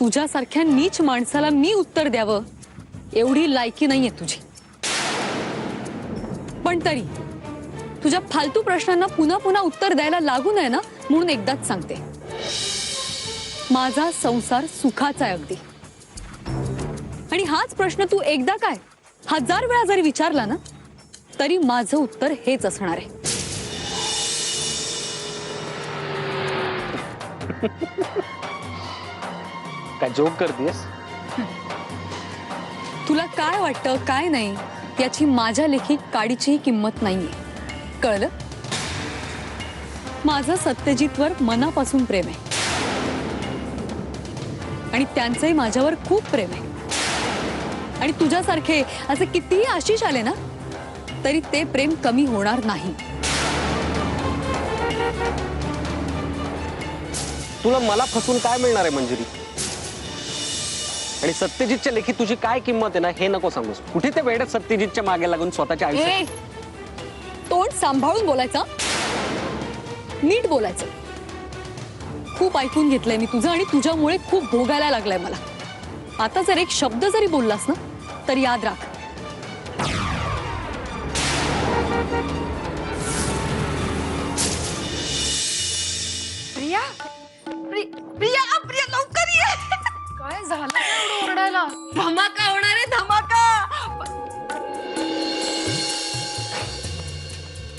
तुझ्यासारख्या नीच माणसाला मी उत्तर द्यावं एवढी लायकी नाहीये तुझी। पण तरी तुझ्या फालतू प्रश्नांना पुन्हा पुन्हा उत्तर द्यायला लागू नये ना, म्हणून एकदाच सांगते, माझा संसार सुखाचा आहे अगदी। आणि हाच प्रश्न तू एकदा काय 1000 वेळा जरी विचारला ना, तरी माझं उत्तर हेच असणार आहे। काय जोक करतेस? तुला काय वाटतं काय नाही याची माझ्या लेखी काडीचीही किंमत नाहीये, कळलं? माझं सत्यजितवर मनापासून प्रेम आहे आणि त्यांचंही माझ्यावर खूप प्रेम आहे। आणि तुझ्यासारखे असे कितीही आशिष आले ना, तरी ते प्रेम कमी होणार नाही। तुला मला फसून काय मिळणार आहे मंजिरी? आणि सत्यजितच्या लेखी तुझी काय किंमत आहे ना, हे नको सांगूस। कुठे ते वेड्यात सत्यजितच्या मागे लागून स्वतःच्या आयुष्य तोंड सांभाळून बोलायचं, नीट बोलायचं। खूप ऐकून घेतलंय मी तुझं आणि तुझ्यामुळे खूप भोगायला लागलंय मला। आता जर एक शब्द जरी बोललास ना, तर याद राख, प्रिया प्रिया प्रिया लवकर ये। काय झालं एवढं ओरडायला? धमाका होणार आहे, धमाका।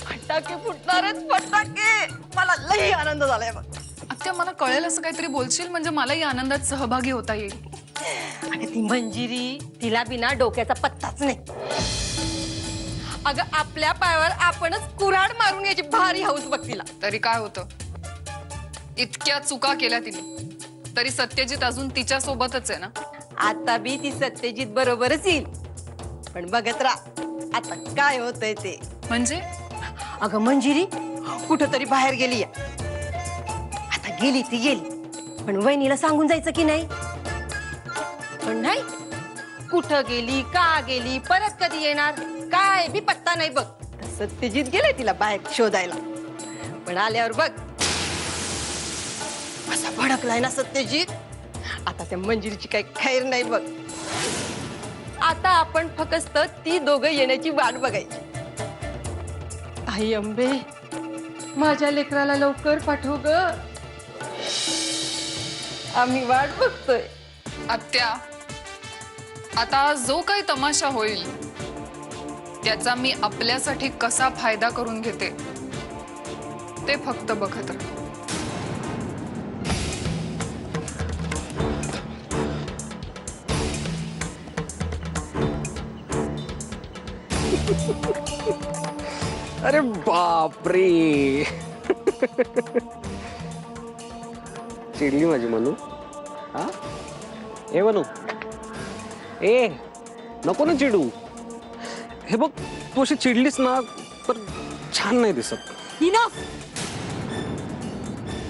फटाके फुटणार आहेत, फटाके। मला लई आनंद झालाय बघ। आत्या, मला कळेल असं काहीतरी बोलशील म्हणजे मलाही आनंदात सहभागी होता येईल। अगं ती मंजिरी, तिला बिना डोक्याचा पत्ताच नाही। अगं आपल्या पायावर आपणच कुऱ्हाड मारून याची भारी हौस बघ तिला। तरी काय होतं, इतक्या चुका केल्या तिने तरी सत्यजित अजून तिच्या सोबतच आहे ना। आता बी ती सत्यजित बरोबरच येईल, पण बघत राहा आता काय होतंय ते। म्हणजे अगं मंजिरी कुठं तरी बाहेर गेली, आता गेली ती गेली, पण वहिनीला सांगून जायचं की नाही? पण नाही, कुठं गेली, का गेली, परत कधी येणार, काय बी पत्ता नाही बघ। सत्यजित गेले तिला बाहेर शोधायला, पण आल्यावर बघ असा भडकलाय ना सत्यजित, आता त्या मंजिरीची काही खैर नाही बघ। आता आपण फक्त ती दोघं येण्याची वाट बघायची। आई अंबे, माझ्या लेकराला लवकर पाठव ग, आम्ही वाट बघतोय। आत्या, आता जो काही तमाशा होईल त्याचा मी आपल्यासाठी कसा फायदा करून घेते ते फक्त बघत राहा। अरे बापरे, चिडली माझी मनू। हा ए मनू, ए नको ना चिडू। हे बघ, तू अशी चिडलीस ना तर छान नाही दिसत। इनफ,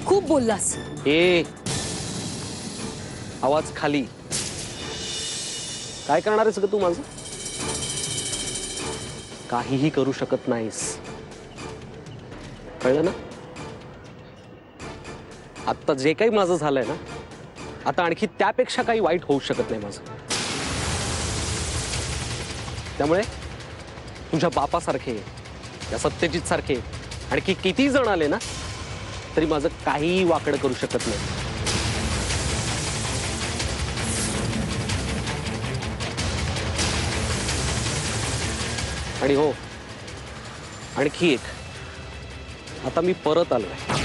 खूप बोललास। ए आवाज खाली। काय करणार आहेस ग तू माझं? काहीही करू शकत नाहीस, कळलं ना? आता जे काही माझं झालंय ना, आता आणखी त्यापेक्षा काही वाईट होऊ शकत नाही माझं। त्यामुळे तुझ्या बापासारखे, या सत्यजित सारखे आणखी किती जण आले ना, तरी माझं काहीही वाकडं करू शकत नाही। आणि हो, आणखी एक, आता मी परत आलोय।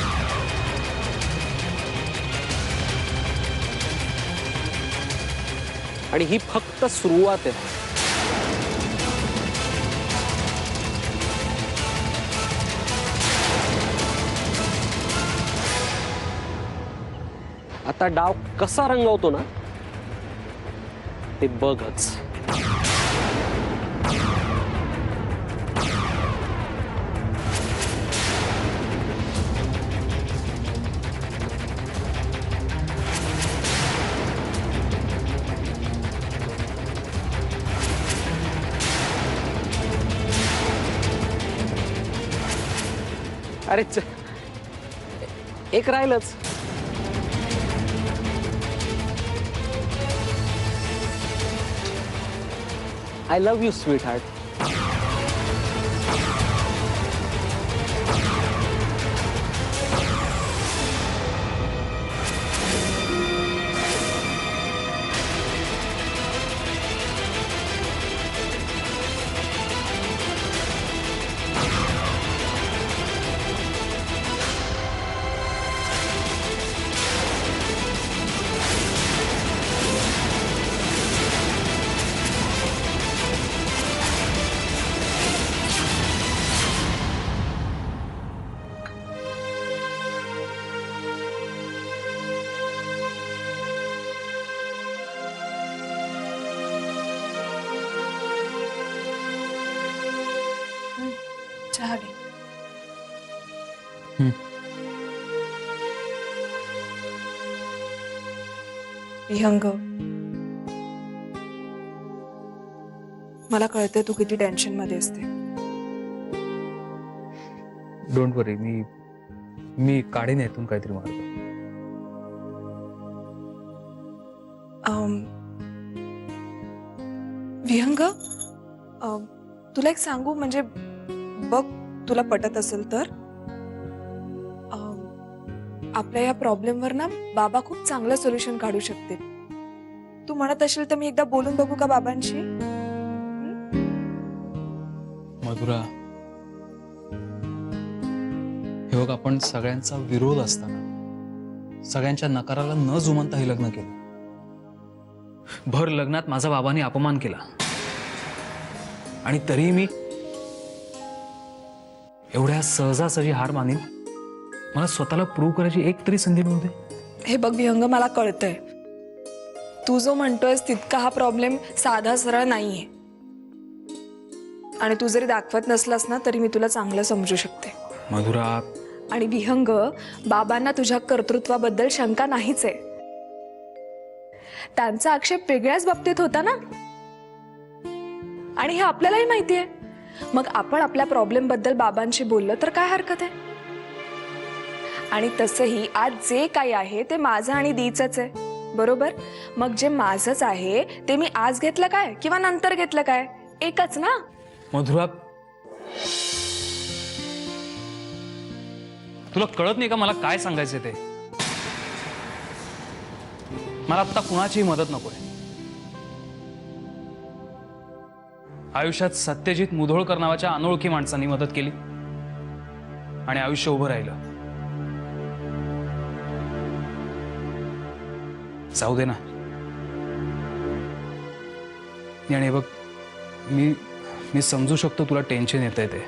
आणि ही फक्त सुरुवात आहे। आता डाव कसा रंगवतो ना, ते बघच। अरे एक राहिलंच। I love you sweet heart. चहा घे. विहंग, मला कळते तू किती टेन्शन मध्ये असते. डोंट वरी, मी काढीन यातून काहीतरी मार्ग. विहंग, तुला एक सांगू, म्हणजे बघ तुला पटत असेल तर आपल्या या प्रॉब्लेमवर ना बाबा खूप चांगलं सोल्युशन काढू शकते. तू म्हणत असेल तर मी एकदा बोलून बघू का बाबांशी? मधुरा, हे बघ, आपण सगळ्यांचा विरोध असताना, सगळ्यांच्या नकाराला न जुमानता हे लग्न केलं. भर लग्नात माझा बाबांनी अपमान केला आणि तरीही मी एवढ्या सहजासहजी हार मानीन? मला स्वतःला प्रूव्ह करायची एक तरी संधी मिळू दे. हे बघ विहंग, मला कळतंय तू जो म्हणतोयस तितका हा प्रॉब्लेम साधा सरळ नाहीये, आणि तू जरी दाखवत नसलास ना तरी मी तुला चांगलं समजू शकते. मधुरा, आणि विहंग, बाबांना तुझ्या कर्तृत्वाबद्दल शंका नाहीच आहे. त्यांचा आक्षेप वेगळ्याच बाबतीत होता ना, आणि हे आपल्यालाही माहितीये. मग आपण आपल्या प्रॉब्लेम बद्दल बाबांशी बोललं तर काय हरकत आहे? आणि तसंही आज जे काही आहे ते माझं आणि दीचंच आहे, बरोबर? मग जे माझंच आहे ते मी आज घेतलं काय किंवा नंतर घेतलं काय, एकच ना. मधुरा, तुला कळत नाही का मला काय सांगायचं ते? मला आता कुणाचीही मदत नकोय. आयुष्यात सत्यजित मुधोळकर नावाच्या अनोळखी माणसांनी मदत केली आणि आयुष्य उभं राहिलं. जाऊ दे ना. आणि बघ, मी समजू शकतो तुला टेन्शन येतंय ते,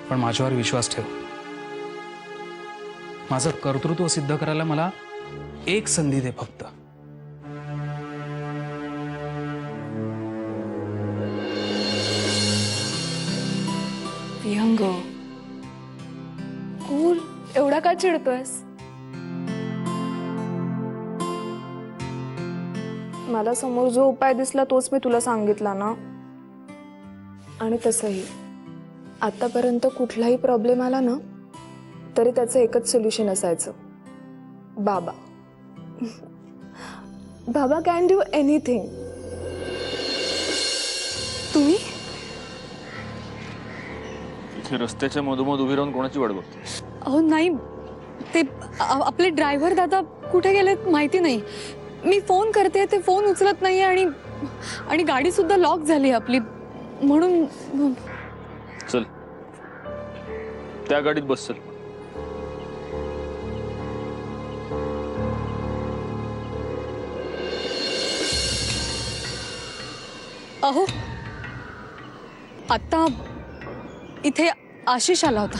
पण माझ्यावर विश्वास ठेव. माझं कर्तृत्व सिद्ध करायला मला एक संधी दे फक्त. विहंग, कूल, एवढा का चिडतोयस? मला समोर जो उपाय दिसला तोच मी तुला सांगितला ना. आणि तसंही आतापर्यंत कुठलाही प्रॉब्लेम आला ना तरी त्याचं एकच सोल्युशन असायचं, बाबा. बाबा कॅन डू एनिथिंग. तुम्ही रस्त्याच्या मधोमध उभी राहून कोणाची वाट बघते? अहो नाही, ते आपले ड्रायव्हर दादा कुठे गेलेत माहिती नाही. मी फोन करते, ते फोन उचलत नाहीये, आणि गाडी सुद्धा लॉक झाली आपली, म्हणून. चल, त्या गाडीत बस. चल. अहो, आता इथे आशिष आला होता.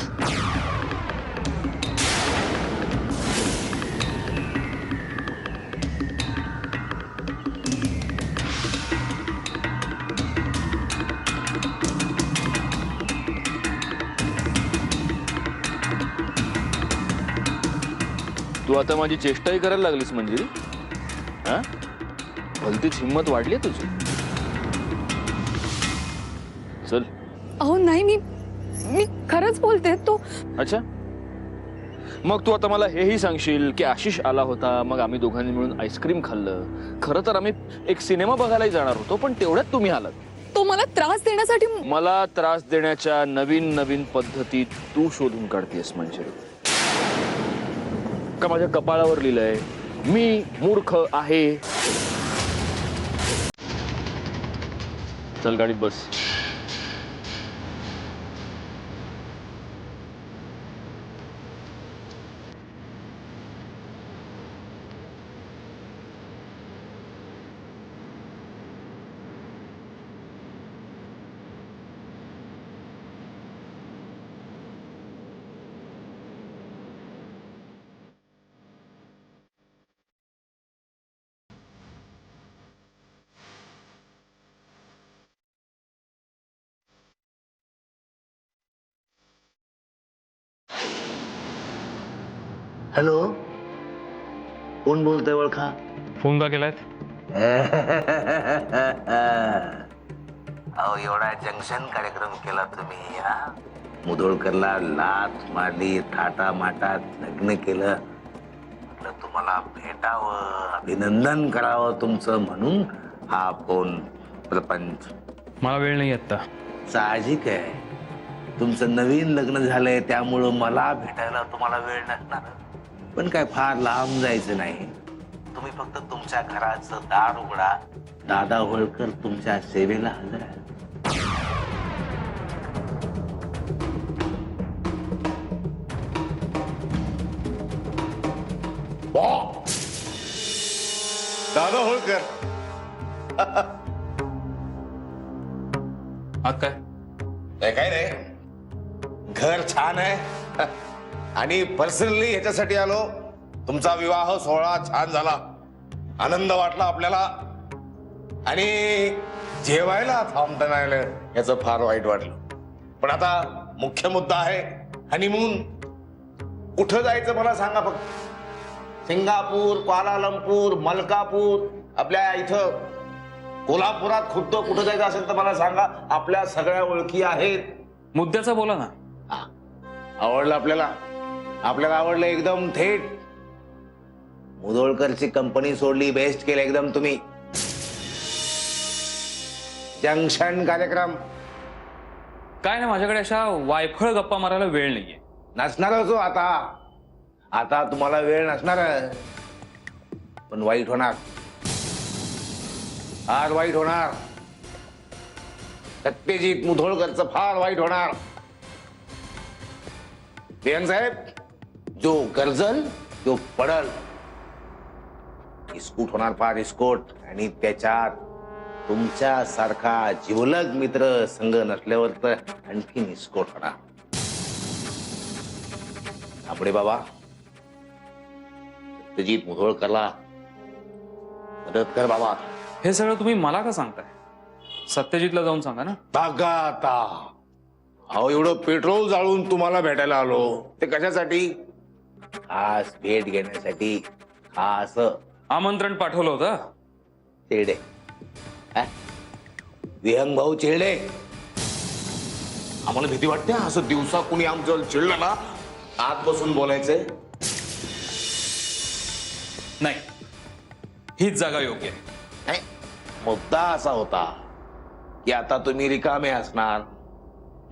तू आता माझी चेष्टाही करायला लागलीस मंजिरी? हा, भलतीच हिंमत वाढली तुझी. चल. अहो नाही, मी खरंच बोलते. तो अच्छा, मग तू आता मला हेही सांगशील की आशिष आला होता, मग आम्ही दोघांनी मिळून आईस्क्रीम खाल्लं. खरं तर आम्ही एक सिनेमा बघायलाही जाणार होतो, पण तेवढ्यात तुम्ही आलात. तो मला त्रास देण्यासाठी मला त्रास देण्याच्या नवीन नवीन पद्धती तू शोधून काढतेस म्हणजे का माझ्या कपाळावर लिहिलंय मी मूर्ख आहे? चल गाडीत बस. हॅलो, कोण बोलतंय ओळखा? फोन का केलायत? अहो एवढा जंक्शन कार्यक्रम केला तुम्ही हा? मुधोळकरला लाथ मारली, थाटा माटात लग्न केलं. म्हटलं तुम्हाला भेटावं, अभिनंदन करावं तुमचं, म्हणून हा फोन प्रपंच. मला वेळ नाही आता. साहजिक आहे, तुमचं नवीन लग्न झालंय त्यामुळं मला भेटायला तुम्हाला वेळ नसणार. पण काय फार लांब जायचं नाही. तुम्ही फक्त तुमच्या घराचं दार उघडा, दादा होळकर तुमच्या सेवेला हजर आहे. दादा होळकर. आत काय? काय नाही, घर छान आहे आणि पर्सनली ह्याच्यासाठी आलो. तुमचा विवाह सोहळा छान झाला, आनंद वाटला आपल्याला, आणि जेवायला थांबता नाही आलं याचं फार वाईट वाटलं. पण आता मुख्य मुद्दा आहे हनीमून. कुठं जायचं मला सांगा फक्त. सिंगापूर, क्वालालंपूर, मलकापूर, आपल्या इथं कोल्हापुरात खुद्द कुठं जायचं असेल तर मला सांगा. आपल्या सगळ्या ओळखी आहेत. मुद्द्याचा बोला ना. आवडलं आपल्याला? आपल्याला आवडलं एकदम थेट. मुधोळकरची कंपनी सोडली, बेस्ट केलं एकदम तुम्ही. जंक्शन कार्यक्रम काय ना, माझ्याकडे अशा वायफळ गप्पा मारायला वेळ नाहीये. नसणारच हो आता. आता तुम्हाला वेळ नसणार, पण वाईट होणार, फार वाईट होणार. सत्यजित मुधोळकरचं फार वाईट होणार. बेन साहेब, जो गरजल तो पडल. इस्कूट होणार, फार इस्कोट. आणि त्याच्यात तुमच्या सारखा जिवलग मित्र संग नसल्यावर तर आणखीन इस्कोट होणार. आपडे बाबा, सत्यजित मुधोळकरला मदत कर बाबा. हे सगळं तुम्ही मला का सांगताय? सत्यजितला जाऊन सांगा ना. बघा आता, अहो एवढं पेट्रोल जाळून तुम्हाला भेटायला आलो, ते कशासाठी? खास भेट घेण्यासाठी. खास आमंत्रण पाठवलं होतं. चिरडे, विहंग भाऊ चिरडे. आम्हाला भीती वाटते असं दिवसा कुणी आमचं चिडलं ना आत बसून बोलायचंय. नाही, हीच जागा योग्य आहे. नाही, मुद्दा असा होता की आता तुम्ही रिकामे असणार.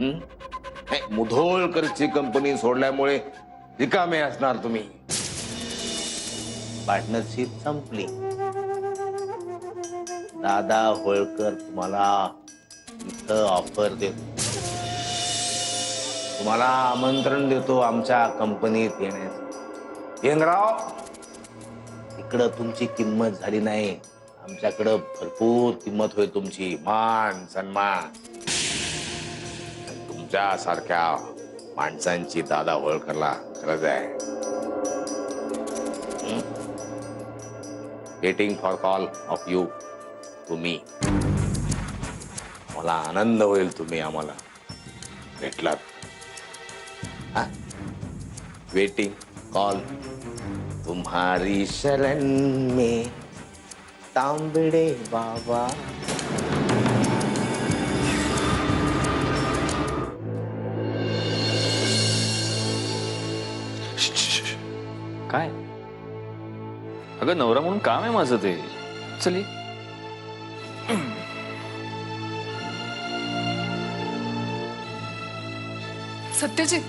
नाही, मुधोळकरची कंपनी सोडल्यामुळे रिकामे असणार तुम्ही. पार्टनरशिप संपली. दादा होळकर तुम्हाला इथं ऑफर देतो, तुम्हाला आमंत्रण देतो आमच्या कंपनीत येण्याचं. येंगराव, इकडं तुमची किंमत झाली नाही, आमच्याकडं भरपूर किंमत होय तुमची. मान सन्मान. तुमच्या सारख्या माणसांची दादा होळकरला गरज आहे. Waiting for call of you to me. मला आनंद होईल तुम्ही आम्हाला भेटलात. Waiting call. तुम्हारी शरण में तांबड़े बाबा. काय? अगं नवरा म्हणून काम आहे माझं ते. चल सत्यजित,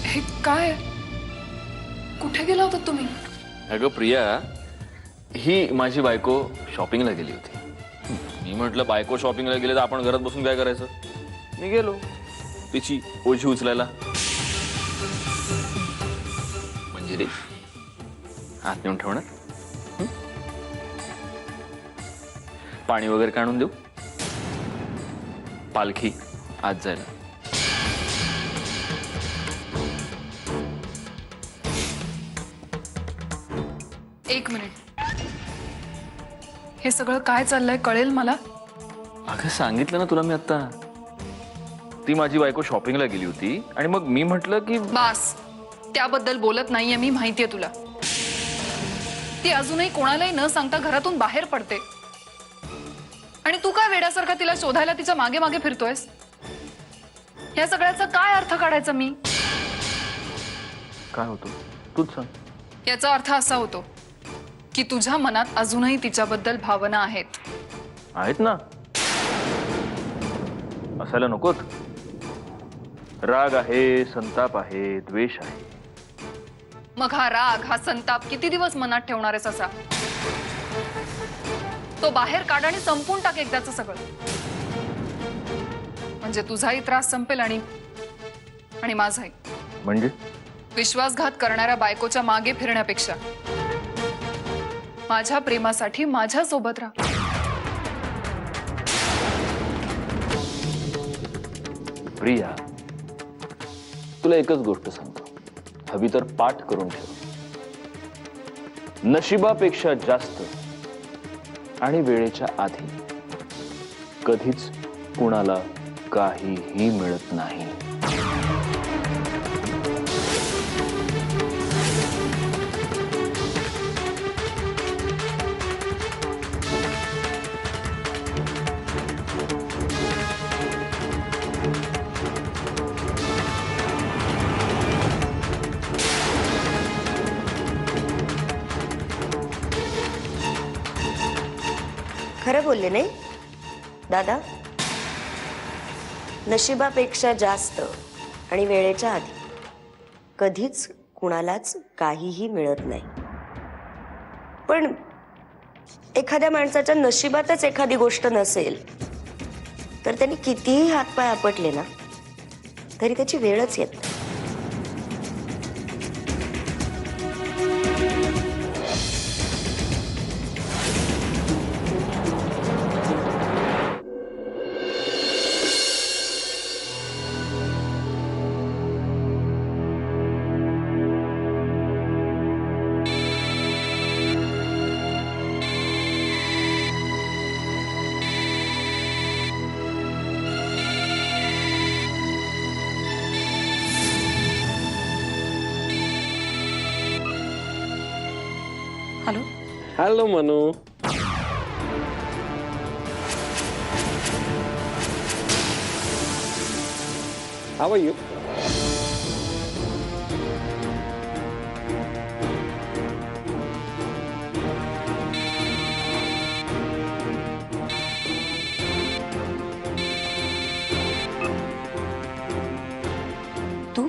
हे काय? कुठे गेला होता तुम्ही? अगं प्रिया, ही माझी बायको शॉपिंगला गेली होती. मी म्हटलं बायको शॉपिंगला गेली तर आपण घरात बसून काय करायचं. मी गेलो तिची ओझी उचलायला. मंजिरी हात नेऊन ठेवणार. पाणी वगैरे काढून देऊ. पालखी आज जायला. एक मिनिट, हे सगळं काय चाललंय कळेल मला? अगं सांगितलं ना तुला मी आता. ती माझी बायको शॉपिंगला गेली होती आणि मग मी म्हटलं की बास, त्याबद्दल बोलत नाहीये मी, माहितीये तुला. ती अजूनही कोणालाही न सांगता घरातून बाहेर पडते आणि तू काय वेड्यासारखा तिला शोधायला तिच्या मागे मागे फिरतोयस? या सगळ्याचा काय अर्थ काढायचा मी? काय होतं तूच सांग. याचा अर्थ असा होतो की तुझ्या मनात अजूनही तिच्याबद्दल भावना आहेत. आहेत ना, असायला नकोत. राग आहे, संताप आहे, द्वेष आहे. मग हा राग, हा संताप किती दिवस मनात ठेवणार आहेस असा? तो बाहेर काढ आणि संपून टाक एकदाचं सगळं. म्हणजे तुझाही त्रास संपेल आणि माझाही. म्हणजे विश्वासघात करणाऱ्या बायकोच्या मागे फिरण्यापेक्षा माझ्या प्रेमासाठी माझ्या सोबत राहा. प्रिया, तुला एकच गोष्ट सांगतो, हवी तर पाठ करून ठेव. नशिबापेक्षा जास्त आणि वेळेच्या आधी कधीच कुणाला काहीही मिळत नाही. खरं बोलले नाही दादा? नशिबापेक्षा जास्त आणि वेळेच्या आधी कधीच कुणालाच काहीही मिळत नाही. पण एखाद्या माणसाच्या नशिबातच एखादी गोष्ट नसेल तर त्यांनी कितीही हातपाय आपटले ना तरी त्याची वेळच येत नाही. Hello. Hello Manu. How are you? तू?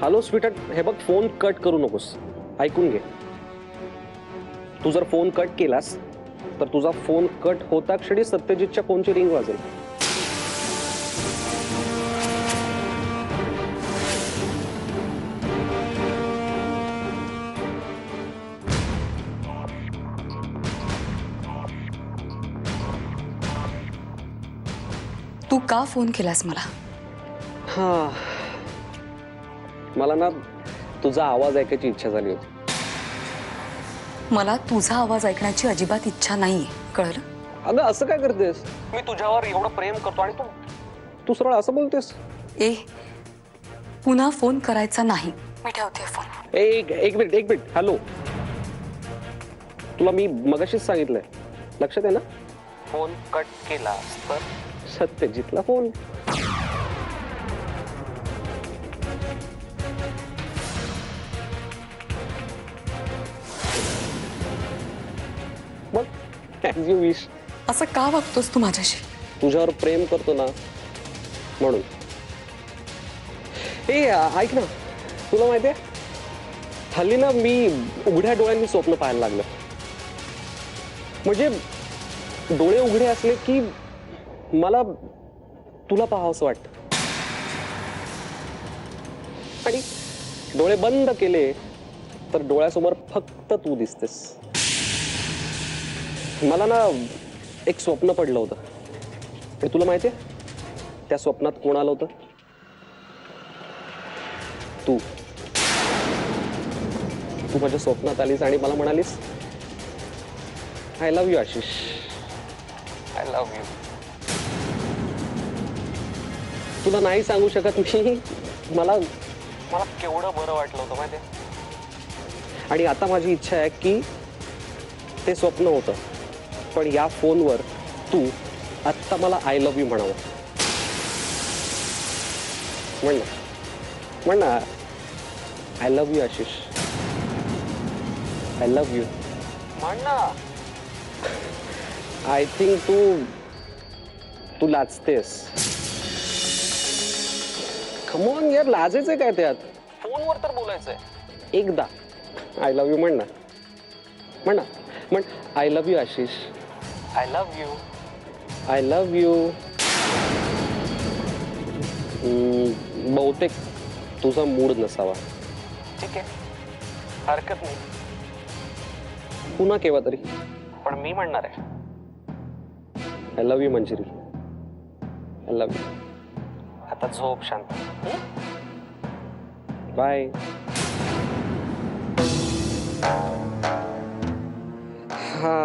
हॅलो स्वीटहार्ट, हे बघ फोन कट करू नकोस. ऐकून घे. तू जर फोन कट केलास तर तुझा फोन कट होता क्षणी सत्यजितच्या फोनची रिंग वाजेल. तू का फोन केलास मला? हा, मला ना तुझा आवाज ऐकायची इच्छा झाली होती. मला तुझा आवाज ऐकण्याची अजिबात इच्छा नाहीये, कळलं? अगं असं काय करतेस? मी तुझ्यावर एवढं प्रेम करतो आणि तू सरळ असं बोलतेस. ए, पुन्हा फोन करायचा नाही. मी ठेवते फोन. एक मिनिट. हॅलो, तुला मी मगाशीच सांगितलंय, लक्षात आहे ना? फोन कट केला तर सत्यजितला फोन. As you wish. असं का वागतोस तू माझ्याशी? तुझ्यावर प्रेम करतो ना म्हणून. ए ऐक ना, तुला माहिती आहे हल्ली ना मी उघड्या डोळ्यांनी स्वप्न पाहायला लागलं. म्हणजे डोळे उघडे असले की मला तुला पाहावंसं वाटतं आणि डोळे बंद केले तर डोळ्यासमोर फक्त तू दिसतेस. मला ना एक स्वप्न पडलं होतं आणि तुला माहितीये त्या स्वप्नात कोण आलं होतं? तू. तू माझ्या स्वप्नात आलीस आणि मला म्हणालीस I love you Ashish, I love you. तुला नाही सांगू शकत मी, मला मला केवढं बरं वाटलं होतं माहितीये. आणि आता माझी इच्छा आहे की ते स्वप्न होतं पण या फोनवर तू आत्ता मला आय लव्ह यू म्हणावं. म्हण ना, म्हण ना, I love you Ashish, I love you. म्हण ना. आय थिंक तू लाजतेस. कमॉन यार, लाजायचंय काय त्यात? फोनवर तर बोलायचंय. एकदा आय लव्ह यू म्हण ना, म्हण ना, म्हण I love you Ashish, I love you, I love you. बहुतेक तुझा मूड नसावा. ठीक आहे, हरकत नाही. पुन्हा केव्हा तरी, पण मी म्हणणार आहे I love you Manjiri, I love you. आता झोप शांत. बाय. हा